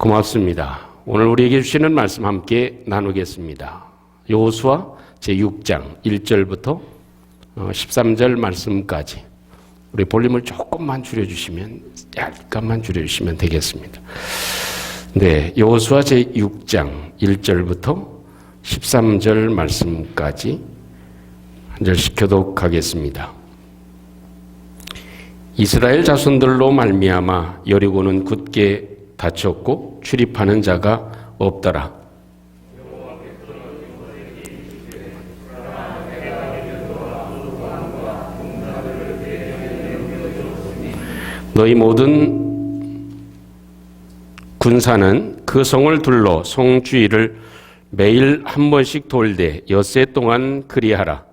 고맙습니다. 오늘 우리에게 주시는 말씀 함께 나누겠습니다. 여호수아 제6장 1절부터 13절 말씀까지 우리 볼륨을 조금만 줄여주시면 약간만 줄여주시면 되겠습니다. 네, 여호수아 제6장 1절부터 13절 말씀까지 한 절씩 교독하겠습니다. 이스라엘 자손들로 말미암아 여리고는 굳게 닫혔고 출입하는 자가 없더라. 너희 모든 군사는 그 성을 둘러 성 주위를 매일 한 번씩 돌되 엿새 동안 그리하라.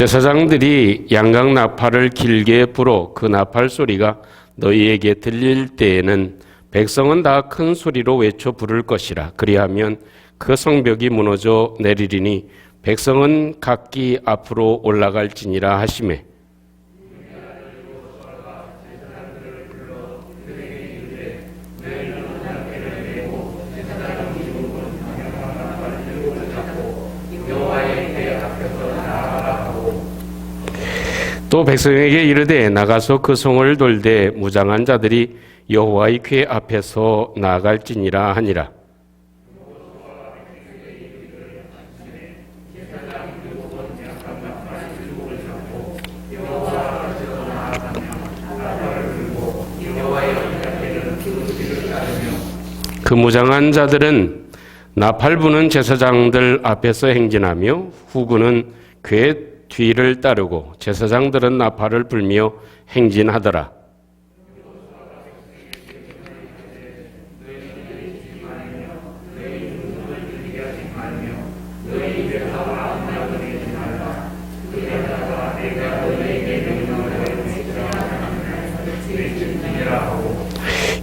제사장들이 양각 나팔을 길게 불어 그 나팔 소리가 너희에게 들릴 때에는 백성은 다 큰 소리로 외쳐 부를 것이라. 그리하면 그 성벽이 무너져 내리리니 백성은 각기 앞으로 올라갈지니라 하시매. 또 백성에게 이르되 나가서 그 성을 돌되 무장한 자들이 여호와의 궤 앞에서 나아갈지니라 하니라. 그 무장한 자들은 나팔 부는 제사장들 앞에서 행진하며 후군은 궤 뒤를 따르고 제사장들은 나팔을 불며 행진하더라.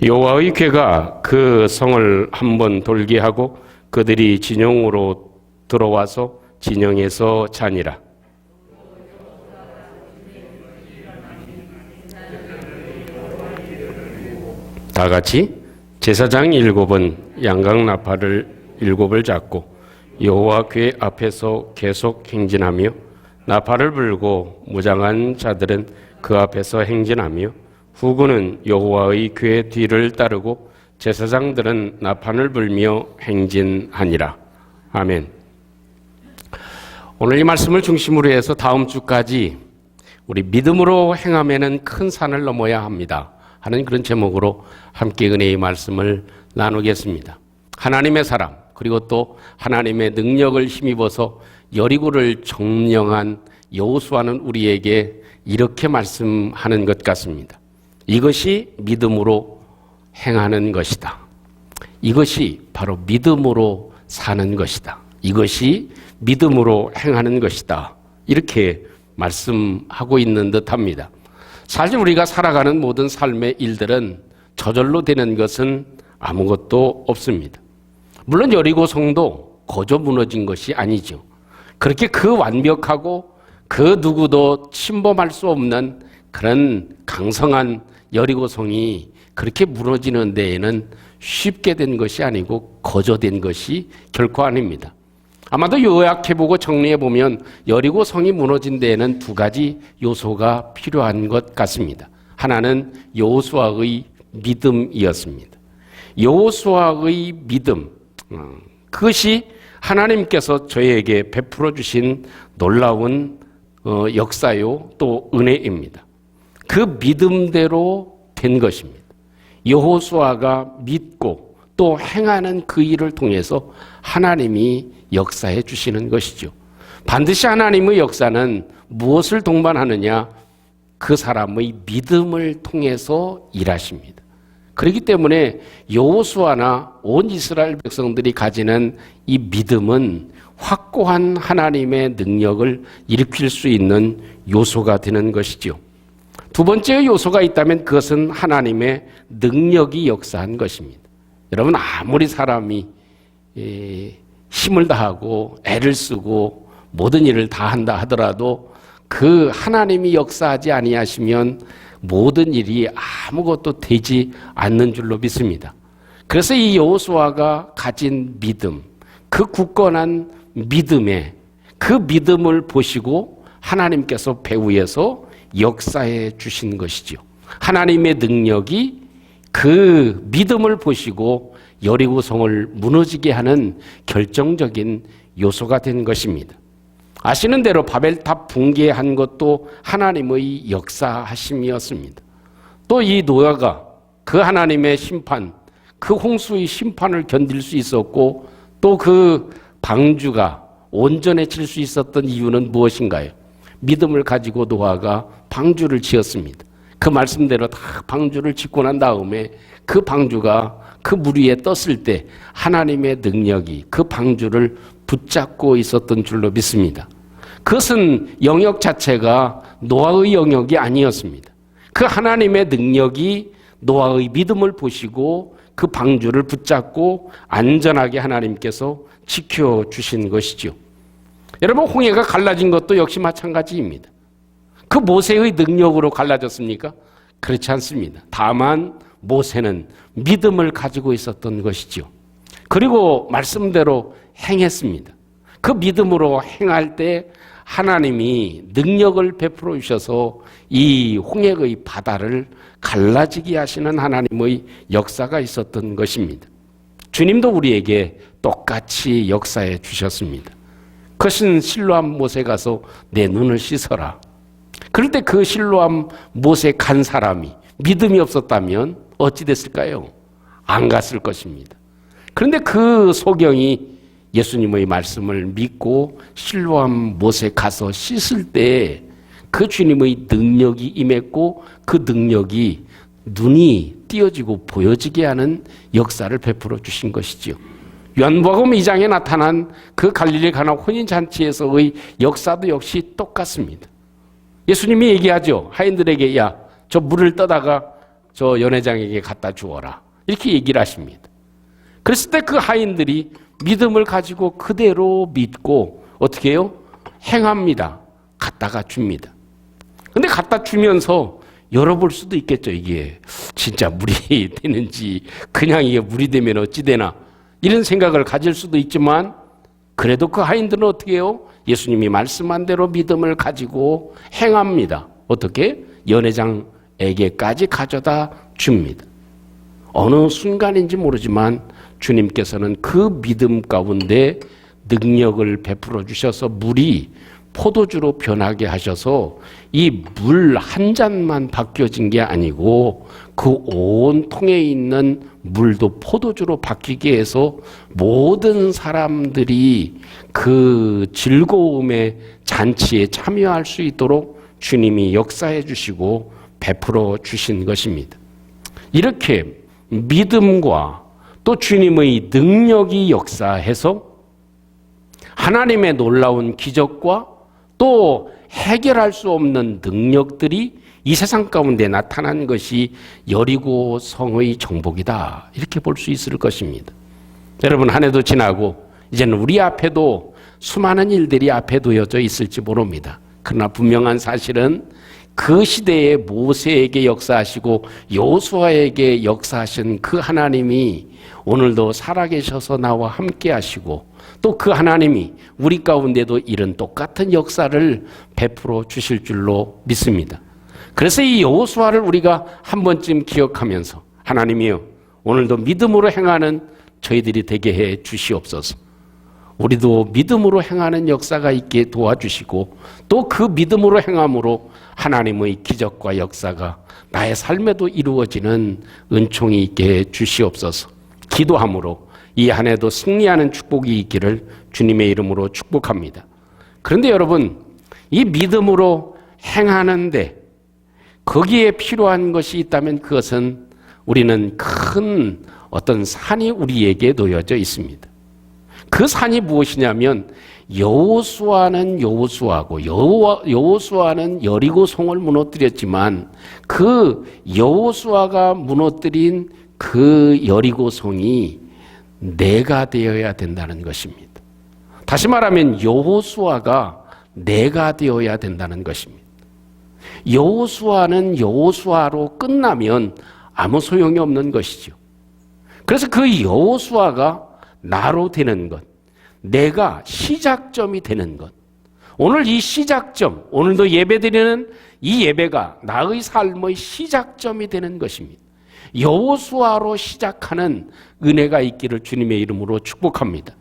여호와의 궤가 그 성을 한번 돌게 하고 그들이 진영으로 들어와서 진영에서 자니라. 다 같이 제사장 7은 양각 나팔을 7을 잡고 여호와 궤 앞에서 계속 행진하며 나팔을 불고 무장한 자들은 그 앞에서 행진하며 후군은 여호와의 궤 뒤를 따르고 제사장들은 나팔을 불며 행진하니라. 아멘. 오늘 이 말씀을 중심으로 해서 다음 주까지 우리 믿음으로 행하면은 큰 산을 넘어야 합니다 하는 그런 제목으로 함께 은혜의 말씀을 나누겠습니다. 하나님의 사람 그리고 또 하나님의 능력을 힘입어서 여리고를 점령한 여호수아는 우리에게 이렇게 말씀하는 것 같습니다. 이것이 믿음으로 행하는 것이다. 이것이 바로 믿음으로 사는 것이다. 이것이 믿음으로 행하는 것이다. 이렇게 말씀하고 있는 듯합니다. 사실 우리가 살아가는 모든 삶의 일들은 저절로 되는 것은 아무것도 없습니다. 물론 여리고 성도 거저 무너진 것이 아니죠. 그렇게 그 완벽하고 그 누구도 침범할 수 없는 그런 강성한 여리고 성이 그렇게 무너지는 데에는 쉽게 된 것이 아니고 거저 된 것이 결코 아닙니다. 아마도 요약해보고 정리해보면 여리고 성이 무너진 데에는 두 가지 요소가 필요한 것 같습니다. 하나는 여호수아의 믿음이었습니다. 여호수아의 믿음, 그것이 하나님께서 저에게 베풀어 주신 놀라운 역사요 또 은혜입니다. 그 믿음대로 된 것입니다. 여호수아가 믿고 또 행하는 그 일을 통해서 하나님이 역사해 주시는 것이죠. 반드시 하나님의 역사는 무엇을 동반하느냐? 그 사람의 믿음을 통해서 일하십니다. 그렇기 때문에 여호수아나 온 이스라엘 백성들이 가지는 이 믿음은 확고한 하나님의 능력을 일으킬 수 있는 요소가 되는 것이죠. 두 번째 요소가 있다면 그것은 하나님의 능력이 역사한 것입니다. 여러분, 아무리 사람이 힘을 다하고 애를 쓰고 모든 일을 다 한다 하더라도 그 하나님이 역사하지 아니하시면 모든 일이 아무것도 되지 않는 줄로 믿습니다. 그래서 이 여호수아가 가진 믿음, 그 굳건한 믿음에 그 믿음을 보시고 하나님께서 배후에서 역사해 주신 것이죠. 하나님의 능력이 그 믿음을 보시고 여리고성을 무너지게 하는 결정적인 요소가 된 것입니다. 아시는 대로 바벨탑 붕괴한 것도 하나님의 역사하심이었습니다. 또 이 노아가 그 하나님의 심판, 그 홍수의 심판을 견딜 수 있었고 또 그 방주가 온전해질 수 있었던 이유는 무엇인가요? 믿음을 가지고 노아가 방주를 지었습니다. 그 말씀대로 다 방주를 짓고 난 다음에 그 방주가 그 물 위에 떴을 때 하나님의 능력이 그 방주를 붙잡고 있었던 줄로 믿습니다. 그것은 영역 자체가 노아의 영역이 아니었습니다. 그 하나님의 능력이 노아의 믿음을 보시고 그 방주를 붙잡고 안전하게 하나님께서 지켜주신 것이죠. 여러분, 홍해가 갈라진 것도 역시 마찬가지입니다. 그 모세의 능력으로 갈라졌습니까? 그렇지 않습니다. 다만 모세는 믿음을 가지고 있었던 것이죠. 그리고 말씀대로 행했습니다. 그 믿음으로 행할 때 하나님이 능력을 베풀어 주셔서 이 홍해의 바다를 갈라지게 하시는 하나님의 역사가 있었던 것입니다. 주님도 우리에게 똑같이 역사해 주셨습니다. 그것은 실로암 못에 가서 내 눈을 씻어라. 그럴 때 그 실로암 못에 간 사람이 믿음이 없었다면 어찌 됐을까요? 안 갔을 것입니다. 그런데 그 소경이 예수님의 말씀을 믿고 실로암 못에 가서 씻을 때 그 주님의 능력이 임했고 그 능력이 눈이 띄어지고 보여지게 하는 역사를 베풀어 주신 것이지요. 요한복음 2장에 나타난 그 갈릴리 가나 혼인잔치에서의 역사도 역시 똑같습니다. 예수님이 얘기하죠. 하인들에게 야, 저 물을 떠다가 저 연회장에게 갖다 주어라. 이렇게 얘기를 하십니다. 그랬을 때 그 하인들이 믿음을 가지고 그대로 믿고 어떻게 해요? 행합니다. 갖다가 줍니다. 근데 갖다 주면서 열어볼 수도 있겠죠. 이게 진짜 물이 되는지 그냥 이게 물이 되면 어찌 되나 이런 생각을 가질 수도 있지만 그래도 그 하인들은 어떻게 해요? 예수님이 말씀한 대로 믿음을 가지고 행합니다. 어떻게? 연회장에게까지 가져다 줍니다. 어느 순간인지 모르지만 주님께서는 그 믿음 가운데 능력을 베풀어 주셔서 물이 포도주로 변하게 하셔서 이 물 한 잔만 바뀌어진 게 아니고 그 온 통에 있는 물도 포도주로 바뀌게 해서 모든 사람들이 그 즐거움의 잔치에 참여할 수 있도록 주님이 역사해 주시고 베풀어 주신 것입니다. 이렇게 믿음과 또 주님의 능력이 역사해서 하나님의 놀라운 기적과 또 해결할 수 없는 능력들이 이 세상 가운데 나타난 것이 여리고 성의 정복이다. 이렇게 볼 수 있을 것입니다. 여러분, 한 해도 지나고 이제는 우리 앞에도 수많은 일들이 앞에 놓여져 있을지 모릅니다. 그러나 분명한 사실은 그 시대에 모세에게 역사하시고 여호수아에게 역사하신 그 하나님이 오늘도 살아계셔서 나와 함께 하시고 또 그 하나님이 우리 가운데도 이런 똑같은 역사를 베풀어 주실 줄로 믿습니다. 그래서 이 여호수아를 우리가 한 번쯤 기억하면서 하나님이여 오늘도 믿음으로 행하는 저희들이 되게 해 주시옵소서. 우리도 믿음으로 행하는 역사가 있게 도와주시고 또 그 믿음으로 행함으로 하나님의 기적과 역사가 나의 삶에도 이루어지는 은총이 있게 해 주시옵소서. 기도함으로 이 한 해도 승리하는 축복이 있기를 주님의 이름으로 축복합니다. 그런데 여러분, 이 믿음으로 행하는데 거기에 필요한 것이 있다면 그것은 우리는 큰 어떤 산이 우리에게 놓여져 있습니다. 그 산이 무엇이냐면 여호수아는 여호수아고 여호수아는 여리고성을 무너뜨렸지만 그 여호수아가 무너뜨린 그 여리고성이 내가 되어야 된다는 것입니다. 다시 말하면 여호수아가 내가 되어야 된다는 것입니다. 여호수아는 여호수아로 끝나면 아무 소용이 없는 것이죠. 그래서 그 여호수아가 나로 되는 것, 내가 시작점이 되는 것, 오늘 이 시작점, 오늘도 예배드리는 이 예배가 나의 삶의 시작점이 되는 것입니다. 여호수아로 시작하는 은혜가 있기를 주님의 이름으로 축복합니다.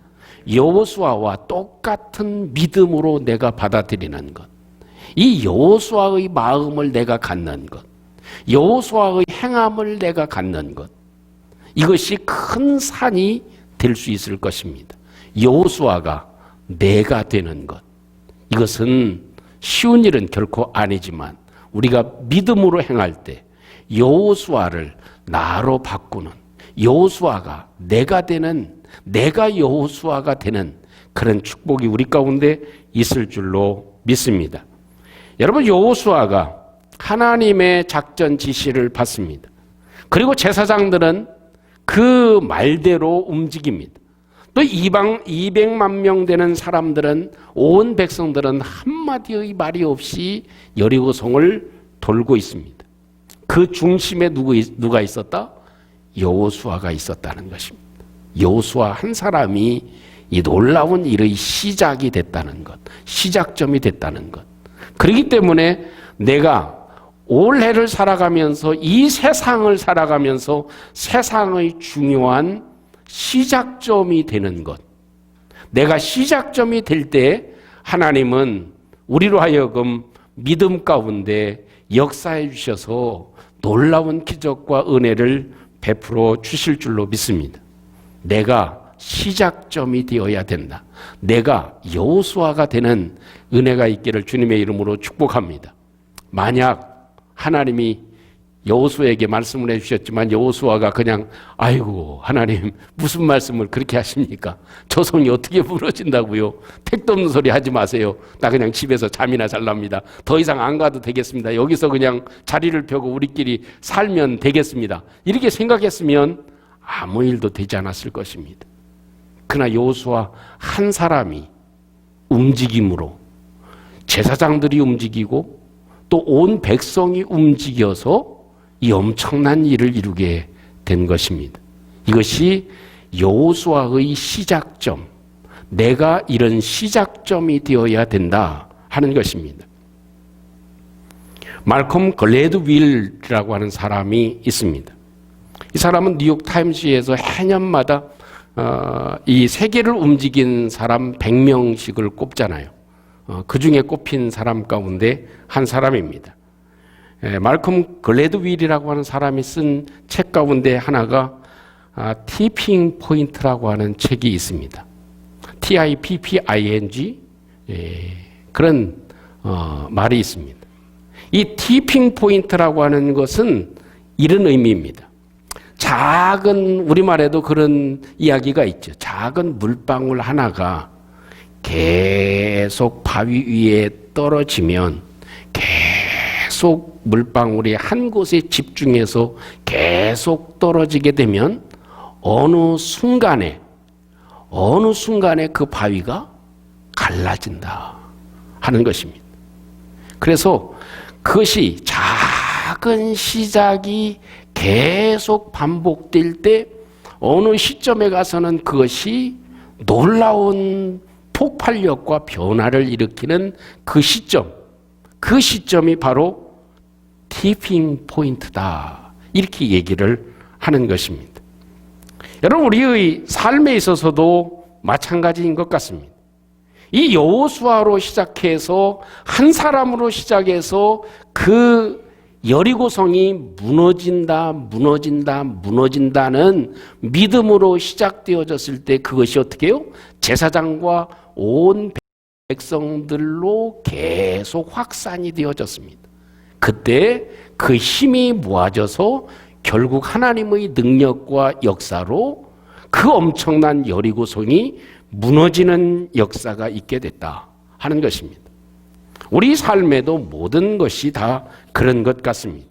여호수아와 똑같은 믿음으로 내가 받아들이는 것, 이 여호수아의 마음을 내가 갖는 것, 여호수아의 행함을 내가 갖는 것, 이것이 큰 산이 될 수 있을 것입니다. 여호수아가 내가 되는 것, 이것은 쉬운 일은 결코 아니지만 우리가 믿음으로 행할 때 여호수아를 나로 바꾸는, 여호수아가 내가 되는, 내가 여호수아가 되는 그런 축복이 우리 가운데 있을 줄로 믿습니다. 여러분, 여호수아가 하나님의 작전 지시를 받습니다. 그리고 제사장들은 그 말대로 움직입니다. 또 이방 200만 명 되는 사람들은, 온 백성들은 한마디의 말이 없이 여리고성을 돌고 있습니다. 그 중심에 누가 있었다? 여호수아가 있었다는 것입니다. 여호수아 한 사람이 이 놀라운 일의 시작이 됐다는 것, 시작점이 됐다는 것. 그렇기 때문에 내가 올해를 살아가면서, 이 세상을 살아가면서 세상의 중요한 시작점이 되는 것, 내가 시작점이 될 때 하나님은 우리로 하여금 믿음 가운데 역사해 주셔서 놀라운 기적과 은혜를 베풀어 주실 줄로 믿습니다. 내가 시작점이 되어야 된다. 내가 여호수아가 되는 은혜가 있기를 주님의 이름으로 축복합니다. 만약 하나님이 여호수아에게 말씀을 해주셨지만 여호수아가 그냥 아이고 하나님 무슨 말씀을 그렇게 하십니까? 저 성이 어떻게 무너진다고요? 택도 없는 소리 하지 마세요. 나 그냥 집에서 잠이나 잘랍니다. 더 이상 안 가도 되겠습니다. 여기서 그냥 자리를 펴고 우리끼리 살면 되겠습니다. 이렇게 생각했으면 아무 일도 되지 않았을 것입니다. 그러나 여호수아 한 사람이 움직임으로 제사장들이 움직이고 또 온 백성이 움직여서 이 엄청난 일을 이루게 된 것입니다. 이것이 여호수아의 시작점, 내가 이런 시작점이 되어야 된다 하는 것입니다. 말콤 글래드윌이라고 하는 사람이 있습니다. 이 사람은 뉴욕 타임스에서 해년마다 이 세계를 움직인 사람 100명씩을 꼽잖아요. 그 중에 꼽힌 사람 가운데 한 사람입니다. 말콤 글래드윌이라고 하는 사람이 쓴 책 가운데 하나가 티핑 포인트라고 하는 책이 있습니다. TIPPING 그런 말이 있습니다. 이 티핑 포인트라고 하는 것은 이런 의미입니다. 작은, 우리말에도 그런 이야기가 있죠. 작은 물방울 하나가 계속 바위 위에 떨어지면 계속 물방울이 한 곳에 집중해서 계속 떨어지게 되면 어느 순간에 그 바위가 갈라진다 하는 것입니다. 그래서 그것이 작은 시작이 계속 반복될 때 어느 시점에 가서는 그것이 놀라운 폭발력과 변화를 일으키는 그 시점이 바로 티핑 포인트다. 이렇게 얘기를 하는 것입니다. 여러분, 우리의 삶에 있어서도 마찬가지인 것 같습니다. 이 여호수아로 시작해서 한 사람으로 시작해서 그 여리고성이 무너진다는 믿음으로 시작되어졌을 때 그것이 어떻게 해요? 제사장과 온 백성들로 계속 확산이 되어졌습니다. 그때 그 힘이 모아져서 결국 하나님의 능력과 역사로 그 엄청난 여리고성이 무너지는 역사가 있게 됐다 하는 것입니다. 우리 삶에도 모든 것이 다 그런 것 같습니다.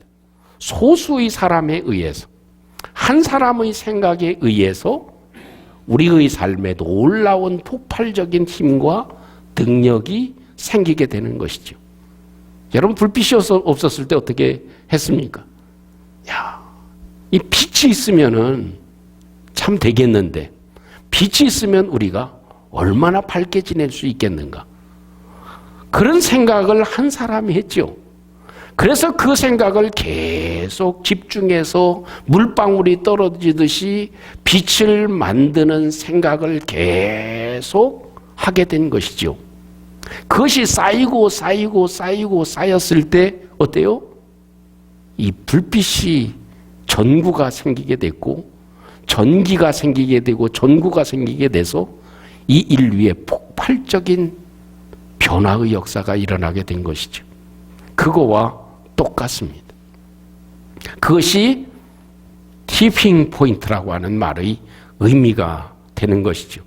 소수의 사람에 의해서, 한 사람의 생각에 의해서 우리의 삶에 놀라운 폭발적인 힘과 능력이 생기게 되는 것이죠. 여러분, 불빛이 없었을 때 어떻게 했습니까? 이 빛이 있으면은 참 되겠는데, 빛이 있으면 우리가 얼마나 밝게 지낼 수 있겠는가? 그런 생각을 한 사람이 했죠. 그래서 그 생각을 계속 집중해서 물방울이 떨어지듯이 빛을 만드는 생각을 계속 하게 된 것이죠. 그것이 쌓이고 쌓였을 때 어때요? 이 불빛이 전구가 생기게 됐고, 전기가 생기게 되고, 전구가 생기게 돼서 이 인류의 폭발적인 변화의 역사가 일어나게 된 것이죠. 그거와 똑같습니다. 그것이 티핑 포인트라고 하는 말의 의미가 되는 것이죠.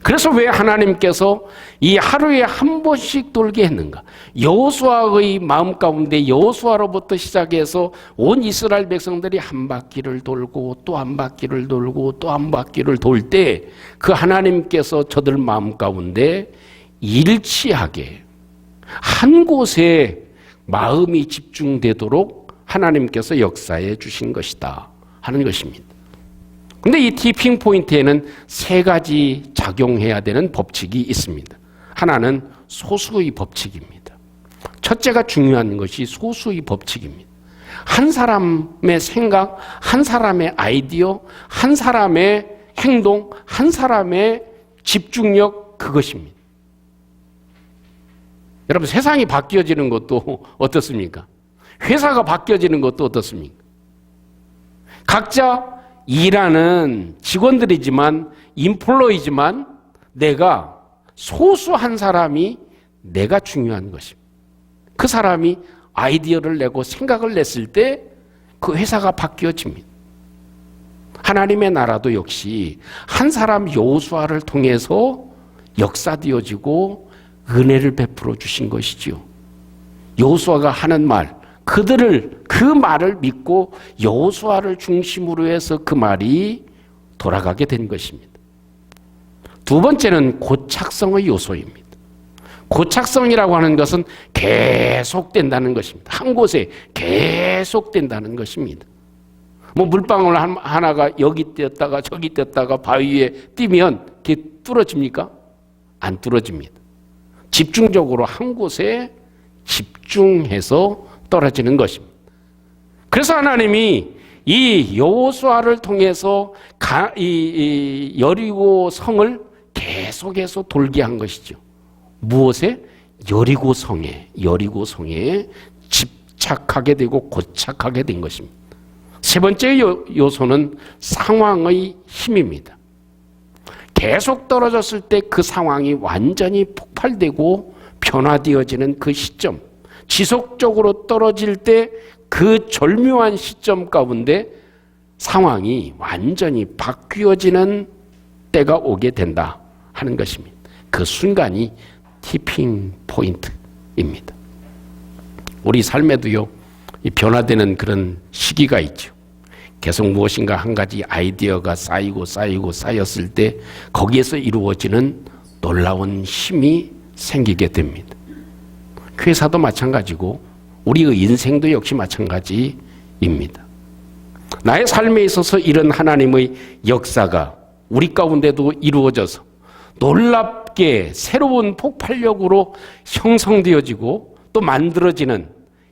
그래서 왜 하나님께서 이 하루에 한 번씩 돌게 했는가? 여호수아의 마음 가운데, 여호수아로부터 시작해서 온 이스라엘 백성들이 한 바퀴를 돌고 또 한 바퀴를 돌고 또 한 바퀴를 돌 때 그 하나님께서 저들 마음 가운데 일치하게 한 곳에 마음이 집중되도록 하나님께서 역사해 주신 것이다 하는 것입니다. 근데 이 티핑 포인트에는 세 가지 작용해야 되는 법칙이 있습니다. 하나는 소수의 법칙입니다. 첫째가 중요한 것이 소수의 법칙입니다. 한 사람의 생각, 한 사람의 아이디어, 한 사람의 행동, 한 사람의 집중력, 그것입니다. 여러분, 세상이 바뀌어지는 것도 어떻습니까? 회사가 바뀌어지는 것도 어떻습니까? 각자 일하는 직원들이지만, 인플로이지만, 내가 소수 한 사람이 내가 중요한 것입니다. 그 사람이 아이디어를 내고 생각을 냈을 때 그 회사가 바뀌어집니다. 하나님의 나라도 역시 한 사람 여호수아를 통해서 역사되어지고 은혜를 베풀어 주신 것이지요. 여호수아가 하는 말, 그 말을 믿고 여호수아를 중심으로 해서 그 말이 돌아가게 된 것입니다. 두 번째는 고착성의 요소입니다. 고착성이라고 하는 것은 계속된다는 것입니다. 한 곳에 계속된다는 것입니다. 뭐 물방울 하나가 여기 떴다가 저기 떴다가 바위 위에 띄면 그게 뚫어집니까? 안 뚫어집니다. 집중적으로 한 곳에 집중해서 떨어지는 것입니다. 그래서 하나님이 이 여호수아를 통해서 이 여리고 성을 계속해서 돌게 한 것이죠. 무엇에? 여리고 성에 집착하게 되고 고착하게 된 것입니다. 세 번째 요소는 상황의 힘입니다. 계속 떨어졌을 때 그 상황이 완전히 폭발되고 변화되어지는 그 시점, 지속적으로 떨어질 때 그 절묘한 시점 가운데 상황이 완전히 바뀌어지는 때가 오게 된다 하는 것입니다. 그 순간이 티핑 포인트입니다. 우리 삶에도요, 이 변화되는 그런 시기가 있죠. 계속 무엇인가 한 가지 아이디어가 쌓였을 때 거기에서 이루어지는 놀라운 힘이 생기게 됩니다. 회사도 마찬가지고 우리의 인생도 역시 마찬가지입니다. 나의 삶에 있어서 이런 하나님의 역사가 우리 가운데도 이루어져서 놀랍게 새로운 폭발력으로 형성되어지고 또 만들어지는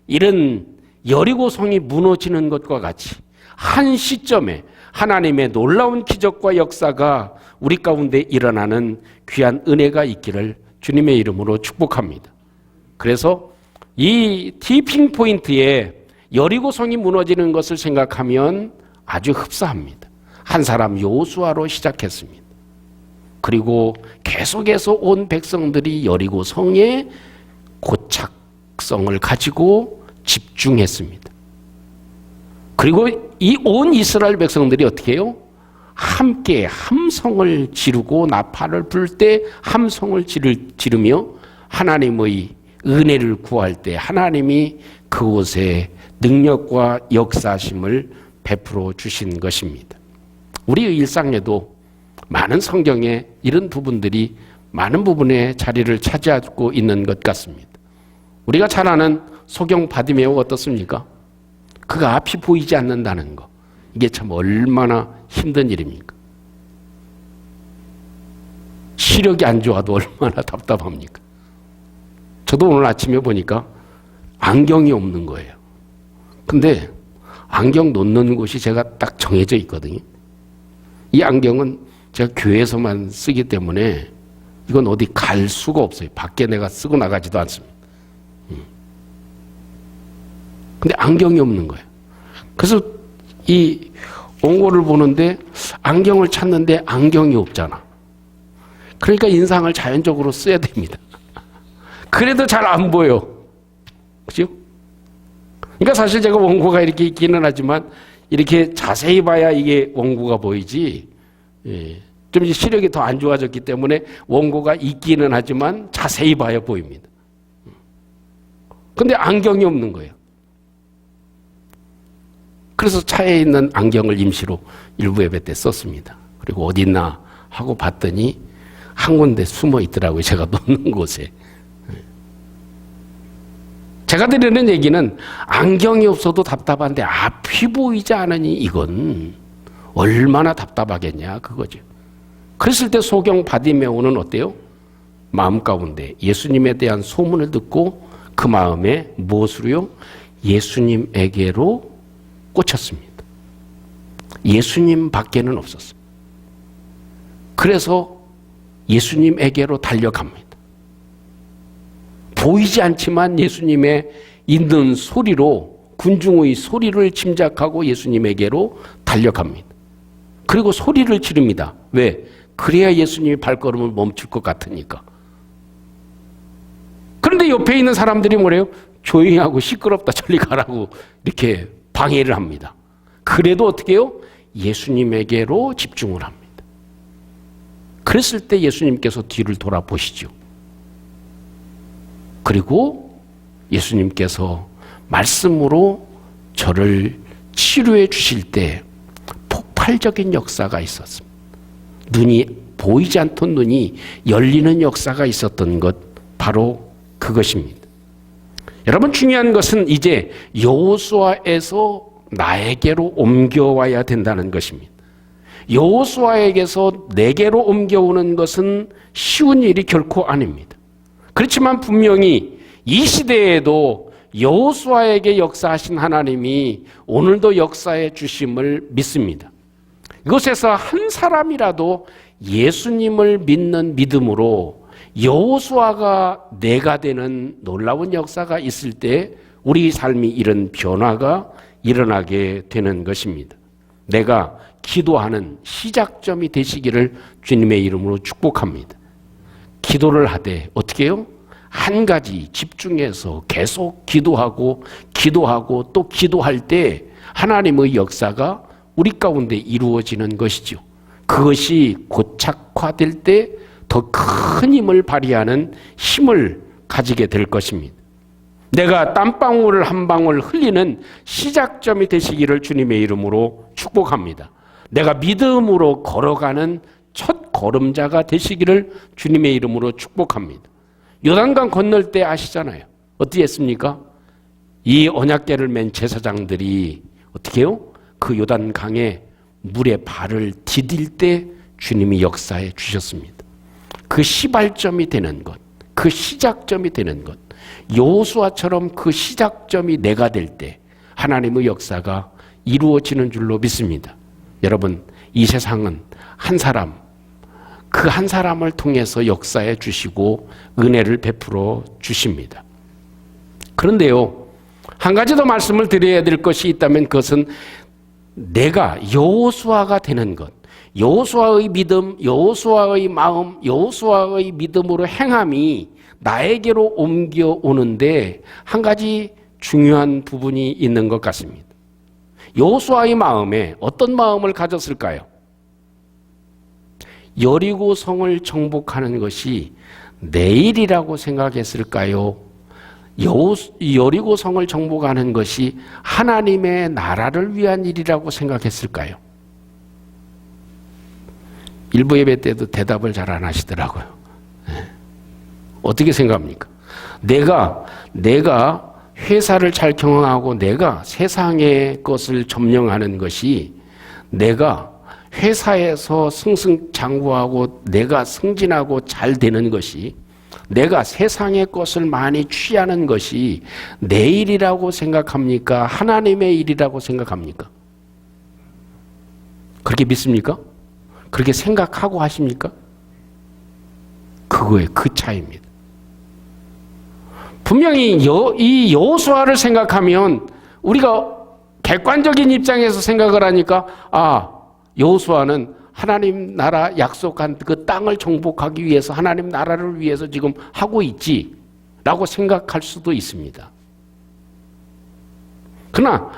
이런 여리고성이 무너지는 것과 같이 한 시점에 하나님의 놀라운 기적과 역사가 우리 가운데 일어나는 귀한 은혜가 있기를 주님의 이름으로 축복합니다. 그래서 이 티핑 포인트에 여리고성이 무너지는 것을 생각하면 아주 흡사합니다. 한 사람 여호수아로 시작했습니다. 그리고 계속해서 온 백성들이 여리고성에 고착성을 가지고 집중했습니다. 그리고 이 온 이스라엘 백성들이 어떻게 해요? 함께 함성을 지르고 나팔을 불 때 함성을 지르며 하나님의 은혜를 구할 때 하나님이 그곳에 능력과 역사심을 베풀어 주신 것입니다. 우리의 일상에도 많은 성경에 이런 부분들이 많은 부분에 자리를 차지하고 있는 것 같습니다. 우리가 잘 아는 소경 바디메오 어떻습니까? 그가 앞이 보이지 않는다는 거. 이게 참 얼마나 힘든 일입니까? 시력이 안 좋아도 얼마나 답답합니까? 저도 오늘 아침에 보니까 안경이 없는 거예요. 근데 안경 놓는 곳이 제가 딱 정해져 있거든요. 이 안경은 제가 교회에서만 쓰기 때문에 이건 어디 갈 수가 없어요. 밖에 내가 쓰고 나가지도 않습니다. 근데 안경이 없는 거예요. 그래서 이 원고를 보는데 안경을 찾는데 안경이 없잖아. 그러니까 인상을 자연적으로 써야 됩니다. 그래도 잘 안 보여. 그죠? 그러니까 사실 제가 원고가 이렇게 있기는 하지만 이렇게 자세히 봐야 이게 원고가 보이지. 예. 좀 이제 시력이 더 안 좋아졌기 때문에 원고가 있기는 하지만 자세히 봐야 보입니다. 근데 안경이 없는 거예요. 그래서 차에 있는 안경을 임시로 일부 예배 때 썼습니다. 그리고 어디 있나 하고 봤더니 한 군데 숨어 있더라고요. 제가 놓는 곳에. 제가 드리는 얘기는 안경이 없어도 답답한데 앞이 보이지 않으니 이건 얼마나 답답하겠냐 그거죠. 그랬을 때 소경 바디메오는 어때요? 마음 가운데 예수님에 대한 소문을 듣고 그 마음에 무엇으로요? 예수님에게로 꽂혔습니다. 예수님 밖에는 없었어요. 그래서 예수님에게로 달려갑니다. 보이지 않지만 예수님의 있는 소리로 군중의 소리를 짐작하고 예수님에게로 달려갑니다. 그리고 소리를 지릅니다. 왜? 그래야 예수님이 발걸음을 멈출 것 같으니까. 그런데 옆에 있는 사람들이 뭐래요? 조용히 하고 시끄럽다 저리 가라고 이렇게 방해를 합니다. 그래도 어떻게 해요? 예수님에게로 집중을 합니다. 그랬을 때 예수님께서 뒤를 돌아보시죠. 그리고 예수님께서 말씀으로 저를 치료해 주실 때 폭발적인 역사가 있었습니다. 눈이 보이지 않던 눈이 열리는 역사가 있었던 것 바로 그것입니다. 여러분 중요한 것은 이제 여호수아에서 나에게로 옮겨와야 된다는 것입니다. 여호수아에게서 내게로 옮겨오는 것은 쉬운 일이 결코 아닙니다. 그렇지만 분명히 이 시대에도 여호수아에게 역사하신 하나님이 오늘도 역사해 주심을 믿습니다. 이곳에서 한 사람이라도 예수님을 믿는 믿음으로 여호수아가 내가 되는 놀라운 역사가 있을 때 우리 삶이 이런 변화가 일어나게 되는 것입니다. 내가 기도하는 시작점이 되시기를 주님의 이름으로 축복합니다. 기도를 하되 어떻게 해요? 한 가지 집중해서 계속 기도하고 또 기도할 때 하나님의 역사가 우리 가운데 이루어지는 것이죠. 그것이 고착화될 때 더 큰 힘을 발휘하는 힘을 가지게 될 것입니다. 내가 땀방울 한 방울 흘리는 시작점이 되시기를 주님의 이름으로 축복합니다. 내가 믿음으로 걸어가는 첫 걸음자가 되시기를 주님의 이름으로 축복합니다. 요단강 건널 때 아시잖아요. 어떻게 했습니까? 이 언약궤를 맨 제사장들이 어떻게 해요? 그 요단강에 물에 발을 디딜 때 주님이 역사해 주셨습니다. 그 시발점이 되는 것, 그 시작점이 되는 것, 여호수아처럼 그 시작점이 내가 될 때 하나님의 역사가 이루어지는 줄로 믿습니다. 여러분, 이 세상은 한 사람, 그 한 사람을 통해서 역사해 주시고 은혜를 베풀어 주십니다. 그런데요, 한 가지 더 말씀을 드려야 될 것이 있다면 그것은 내가 여호수아가 되는 것, 여호수아의 믿음, 여호수아의 마음, 여호수아의 믿음으로 행함이 나에게로 옮겨오는데 한 가지 중요한 부분이 있는 것 같습니다. 여호수아의 마음에 어떤 마음을 가졌을까요? 여리고 성을 정복하는 것이 내일이라고 생각했을까요? 여리고 성을 정복하는 것이 하나님의 나라를 위한 일이라고 생각했을까요? 일부 예배 때도 대답을 잘 안 하시더라고요. 어떻게 생각합니까? 내가 회사를 잘 경영하고 내가 세상의 것을 점령하는 것이 내가 회사에서 승승장구하고 내가 승진하고 잘 되는 것이 내가 세상의 것을 많이 취하는 것이 내 일이라고 생각합니까? 하나님의 일이라고 생각합니까? 그렇게 믿습니까? 그렇게 생각하고 하십니까? 그거에 그 차이입니다. 분명히 이 여호수아를 생각하면 우리가 객관적인 입장에서 생각을 하니까 여호수아는 하나님 나라 약속한 그 땅을 정복하기 위해서 하나님 나라를 위해서 지금 하고 있지라고 생각할 수도 있습니다. 그러나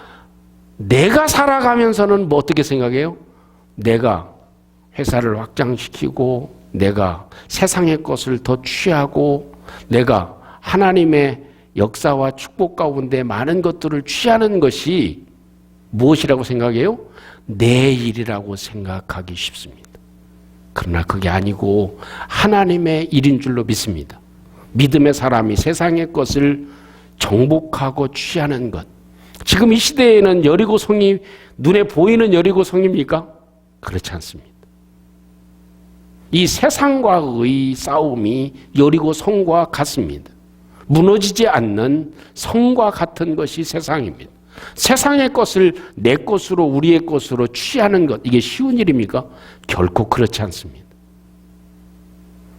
내가 살아가면서는 뭐 어떻게 생각해요? 내가 회사를 확장시키고 내가 세상의 것을 더 취하고 내가 하나님의 역사와 축복 가운데 많은 것들을 취하는 것이 무엇이라고 생각해요? 내 일이라고 생각하기 쉽습니다. 그러나 그게 아니고 하나님의 일인 줄로 믿습니다. 믿음의 사람이 세상의 것을 정복하고 취하는 것. 지금 이 시대에는 여리고성이 눈에 보이는 여리고성입니까? 그렇지 않습니다. 이 세상과의 싸움이 여리고성과 같습니다. 무너지지 않는 성과 같은 것이 세상입니다. 세상의 것을 내 것으로 우리의 것으로 취하는 것, 이게 쉬운 일입니까? 결코 그렇지 않습니다.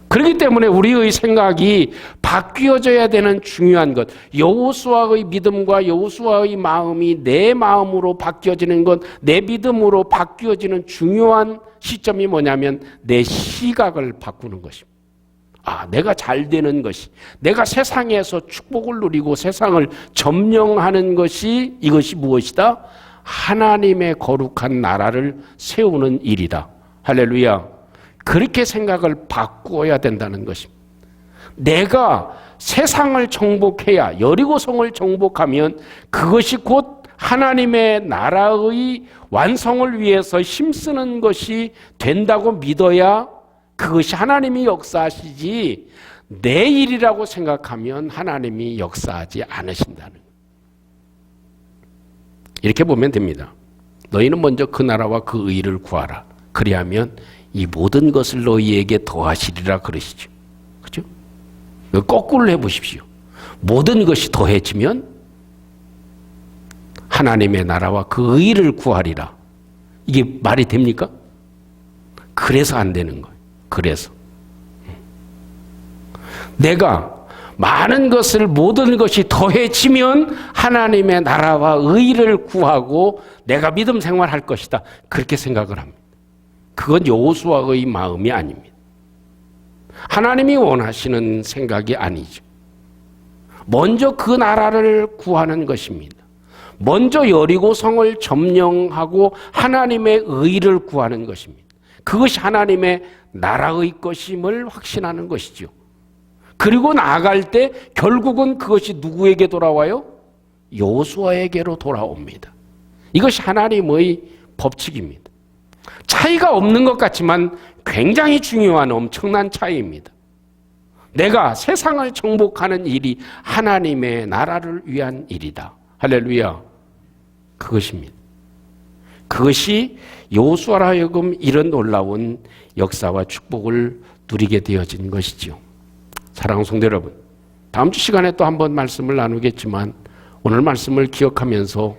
그렇기 때문에 우리의 생각이 바뀌어져야 되는 중요한 것, 여호수아의 믿음과 여호수아의 마음이 내 마음으로 바뀌어지는 것, 내 믿음으로 바뀌어지는 중요한 시점이 뭐냐면 내 시각을 바꾸는 것입니다. 내가 잘 되는 것이, 내가 세상에서 축복을 누리고 세상을 점령하는 것이, 이것이 무엇이다? 하나님의 거룩한 나라를 세우는 일이다. 할렐루야. 그렇게 생각을 바꾸어야 된다는 것입니다. 내가 세상을 정복해야, 여리고성을 정복하면 그것이 곧 하나님의 나라의 완성을 위해서 힘쓰는 것이 된다고 믿어야 그것이 하나님이 역사하시지, 내 일이라고 생각하면 하나님이 역사하지 않으신다는 거예요. 이렇게 보면 됩니다. 너희는 먼저 그 나라와 그 의를 구하라. 그리하면 이 모든 것을 너희에게 더하시리라 그러시죠. 그죠? 거꾸로 해보십시오. 모든 것이 더해지면 하나님의 나라와 그 의를 구하리라. 이게 말이 됩니까? 그래서 안 되는 거예요. 그래서 내가 많은 것을, 모든 것이 더해지면 하나님의 나라와 의를 구하고 내가 믿음 생활할 것이다. 그렇게 생각을 합니다. 그건 여호수아의 마음이 아닙니다. 하나님이 원하시는 생각이 아니죠. 먼저 그 나라를 구하는 것입니다. 먼저 여리고성을 점령하고 하나님의 의를 구하는 것입니다. 그것이 하나님의 나라의 것임을 확신하는 것이죠. 그리고 나아갈 때 결국은 그것이 누구에게 돌아와요? 여호수아에게로 돌아옵니다. 이것이 하나님의 법칙입니다. 차이가 없는 것 같지만 굉장히 중요한 엄청난 차이입니다. 내가 세상을 정복하는 일이 하나님의 나라를 위한 일이다. 할렐루야. 그것입니다. 그것이 여호수아로 하여금 이런 놀라운 역사와 축복을 누리게 되어진 것이죠. 사랑하는 성도 여러분, 다음 주 시간에 또 한번 말씀을 나누겠지만 오늘 말씀을 기억하면서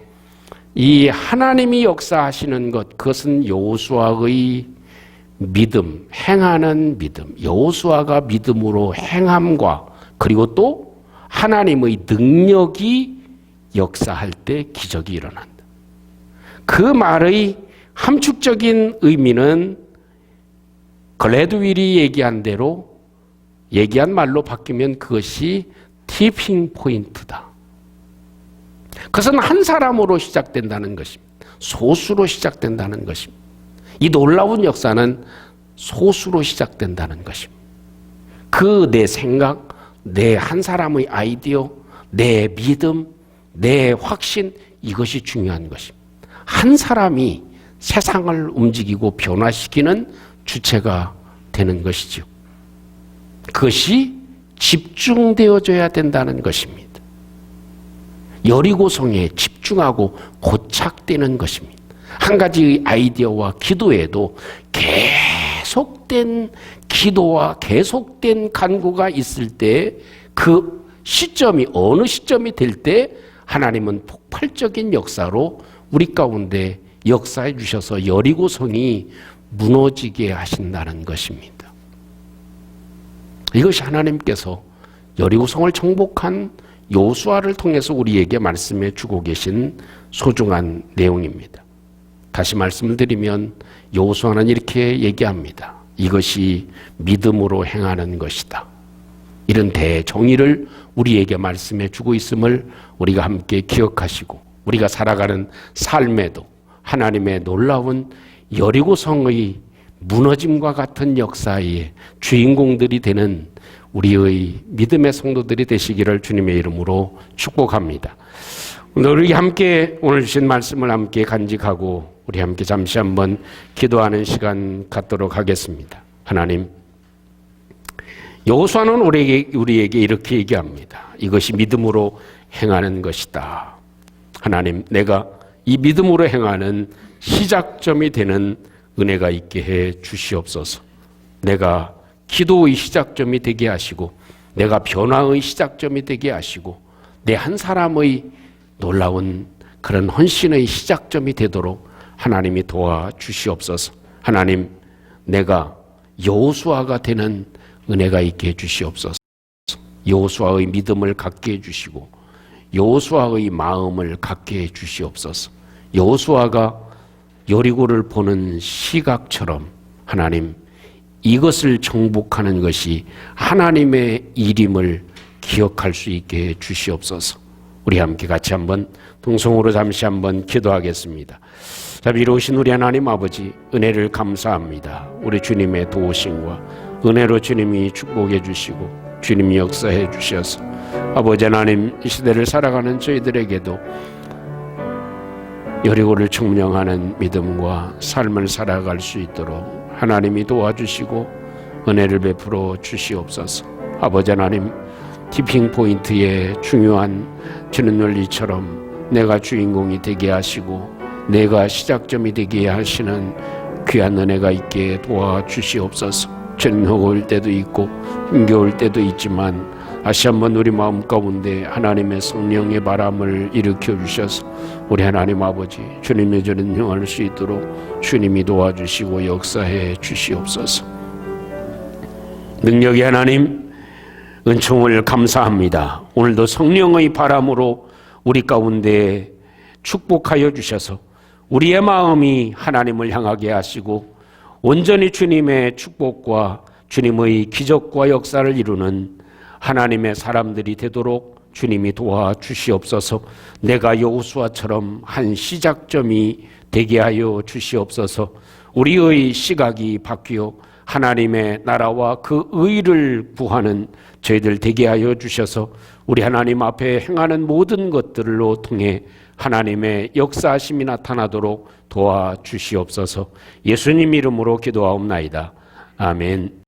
이 하나님이 역사하시는 것, 그것은 여호수아의 믿음, 행하는 믿음, 여호수아가 믿음으로 행함과 그리고 또 하나님의 능력이 역사할 때 기적이 일어난다. 그 말의 함축적인 의미는 글래드윌이 얘기한 대로, 얘기한 말로 바뀌면 그것이 티핑 포인트다. 그것은 한 사람으로 시작된다는 것입니다. 소수로 시작된다는 것입니다. 이 놀라운 역사는 소수로 시작된다는 것입니다. 그 내 생각, 내 한 사람의 아이디어, 내 믿음, 내 확신, 이것이 중요한 것입니다. 한 사람이 세상을 움직이고 변화시키는 주체가 되는 것이죠. 그것이 집중되어져야 된다는 것입니다. 여리고성에 집중하고 고착되는 것입니다. 한 가지의 아이디어와 기도에도 계속된 기도와 계속된 간구가 있을 때 그 시점이 어느 시점이 될 때 하나님은 폭발적인 역사로 우리 가운데 역사해 주셔서 여리고성이 무너지게 하신다는 것입니다. 이것이 하나님께서 여리고성을 정복한 여호수아를 통해서 우리에게 말씀해 주고 계신 소중한 내용입니다. 다시 말씀을 드리면 여호수아는 이렇게 얘기합니다. 이것이 믿음으로 행하는 것이다. 이런 대정의를 우리에게 말씀해 주고 있음을 우리가 함께 기억하시고 우리가 살아가는 삶에도 하나님의 놀라운 여리고성의 무너짐과 같은 역사의 주인공들이 되는 우리의 믿음의 성도들이 되시기를 주님의 이름으로 축복합니다. 우리 함께 오늘 주신 말씀을 함께 간직하고 우리 함께 잠시 한번 기도하는 시간 갖도록 하겠습니다. 하나님, 여호수아는 우리에게 이렇게 얘기합니다. 이것이 믿음으로 행하는 것이다. 하나님, 내가 이 믿음으로 행하는 시작점이 되는 은혜가 있게 해 주시옵소서. 내가 기도의 시작점이 되게 하시고 내가 변화의 시작점이 되게 하시고 내 한 사람의 놀라운 그런 헌신의 시작점이 되도록 하나님이 도와주시옵소서. 하나님, 내가 여호수아가 되는 은혜가 있게 해주시옵소서. 여호수아의 믿음을 갖게 해주시고 여호수아의 마음을 갖게 해주시옵소서. 여호수아가 여리고를 보는 시각처럼 하나님, 이것을 정복하는 것이 하나님의 일임을 기억할 수 있게 해주시옵소서. 우리 함께 같이 한번 동성으로 잠시 한번 기도하겠습니다. 자비로우신 우리 하나님 아버지, 은혜를 감사합니다. 우리 주님의 도우심과 은혜로 주님이 축복해 주시고 주님이 역사해 주셔서 아버지 하나님, 이 시대를 살아가는 저희들에게도 여리고를 청명하는 믿음과 삶을 살아갈 수 있도록 하나님이 도와주시고 은혜를 베풀어 주시옵소서. 아버지 하나님, 티핑 포인트의 중요한 주는 원리처럼 내가 주인공이 되게 하시고 내가 시작점이 되게 하시는 귀한 은혜가 있게 도와주시옵소서. 주님, 허거울 때도 있고 힘겨울 때도 있지만 다시 한번 우리 마음 가운데 하나님의 성령의 바람을 일으켜 주셔서 우리 하나님 아버지, 주님의 전을 행할 수 있도록 주님이 도와주시고 역사해 주시옵소서. 능력의 하나님, 은총을 감사합니다. 오늘도 성령의 바람으로 우리 가운데 축복하여 주셔서 우리의 마음이 하나님을 향하게 하시고 온전히 주님의 축복과 주님의 기적과 역사를 이루는 하나님의 사람들이 되도록 주님이 도와주시옵소서. 내가 여호수아처럼 한 시작점이 되게 하여 주시옵소서. 우리의 시각이 바뀌어 하나님의 나라와 그 의를 구하는 저희들 되게 하여 주셔서 우리 하나님 앞에 행하는 모든 것들로 통해 하나님의 역사하심이 나타나도록 도와주시옵소서. 예수님 이름으로 기도하옵나이다. 아멘.